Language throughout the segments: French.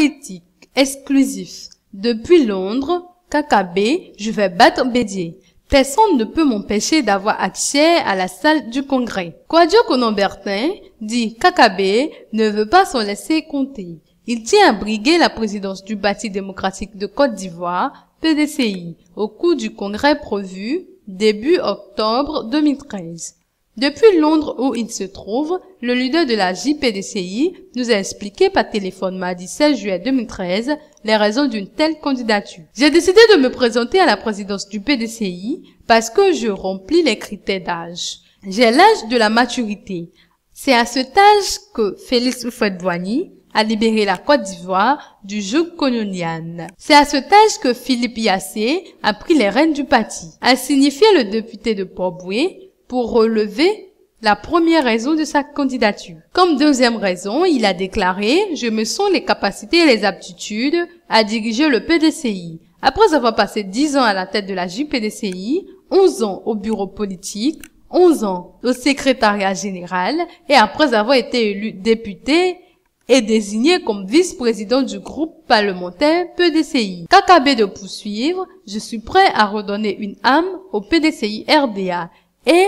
politique exclusif. Depuis Londres, KKB, je vais battre Bédié. Personne ne peut m'empêcher d'avoir accès à la salle du Congrès. Kouadio Konan-Bertin dit KKB ne veut pas s'en laisser compter. Il tient à briguer la présidence du Parti démocratique de Côte d'Ivoire, PDCI, au cours du congrès prévu début octobre 2013. Depuis Londres où il se trouve, le leader de la JPDCI nous a expliqué par téléphone mardi 16 juillet 2013 les raisons d'une telle candidature. J'ai décidé de me présenter à la présidence du PDCI parce que je remplis les critères d'âge. J'ai l'âge de la maturité. C'est à cet âge que Félix Houphouët-Boigny a libéré la Côte d'Ivoire du joug colonial. C'est à cet âge que Philippe Yassé a pris les rênes du parti, a signifié le député de Port-Bouët pour relever la première raison de sa candidature. Comme deuxième raison, il a déclaré « Je me sens les capacités et les aptitudes à diriger le PDCI ». Après avoir passé 10 ans à la tête de la JPDCI, 11 ans au bureau politique, 11 ans au secrétariat général et après avoir été élu député et désigné comme vice-président du groupe parlementaire PDCI. KKB de poursuivre, je suis prêt à redonner une âme au PDCI RDA et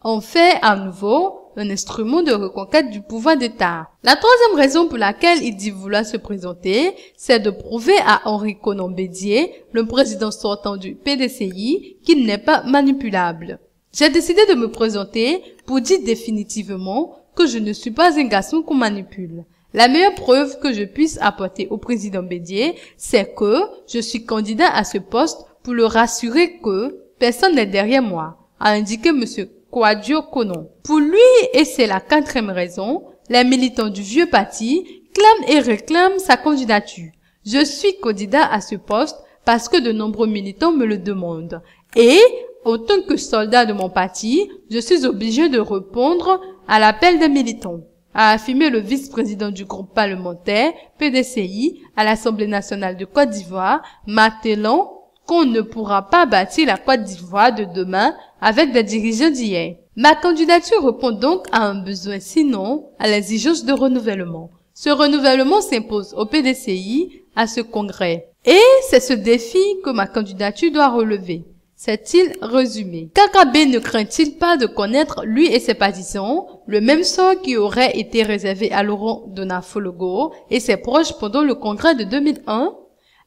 en fait à nouveau un instrument de reconquête du pouvoir d'État. La troisième raison pour laquelle il dit vouloir se présenter, c'est de prouver à Henri Konan-Bédié, le président sortant du PDCI, qu'il n'est pas manipulable. J'ai décidé de me présenter pour dire définitivement que je ne suis pas un garçon qu'on manipule. La meilleure preuve que je puisse apporter au président Bédié, c'est que je suis candidat à ce poste pour le rassurer que personne n'est derrière moi, a indiqué M. Kouadio Konan. Pour lui, et c'est la quatrième raison, les militants du vieux parti clament et réclament sa candidature. Je suis candidat à ce poste parce que de nombreux militants me le demandent. Et, en tant que soldat de mon parti, je suis obligé de répondre à l'appel des militants, a affirmé le vice-président du groupe parlementaire PDCI à l'Assemblée nationale de Côte d'Ivoire, martelant qu'on ne pourra pas bâtir la Côte d'Ivoire de demain avec des dirigeants d'hier. Ma candidature répond donc à un besoin, sinon à l'exigence de renouvellement. Ce renouvellement s'impose au PDCI à ce congrès. Et c'est ce défi que ma candidature doit relever. C'est-il résumé. KKB ne craint-il pas de connaître, lui et ses partisans, le même sort qui aurait été réservé à Laurent Donafologo et ses proches pendant le congrès de 2001?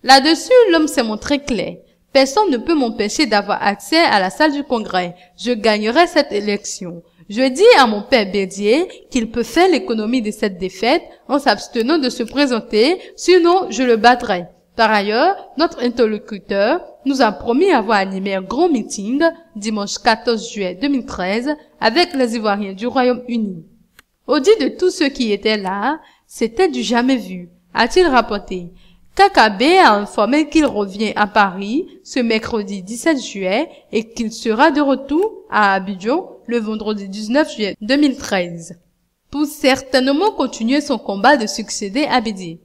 Là-dessus, l'homme s'est montré clair. Personne ne peut m'empêcher d'avoir accès à la salle du congrès. Je gagnerai cette élection. Je dis à mon père Bédié qu'il peut faire l'économie de cette défaite en s'abstenant de se présenter, sinon je le battrai. Par ailleurs, notre interlocuteur nous a promis avoir animé un grand meeting dimanche 14 juillet 2013 avec les Ivoiriens du Royaume-Uni. Au dit de tous ceux qui étaient là, c'était du jamais vu, a-t-il rapporté. KKB a informé qu'il revient à Paris ce mercredi 17 juillet et qu'il sera de retour à Abidjan le vendredi 19 juillet 2013 pour certainement continuer son combat de succéder à Bédié.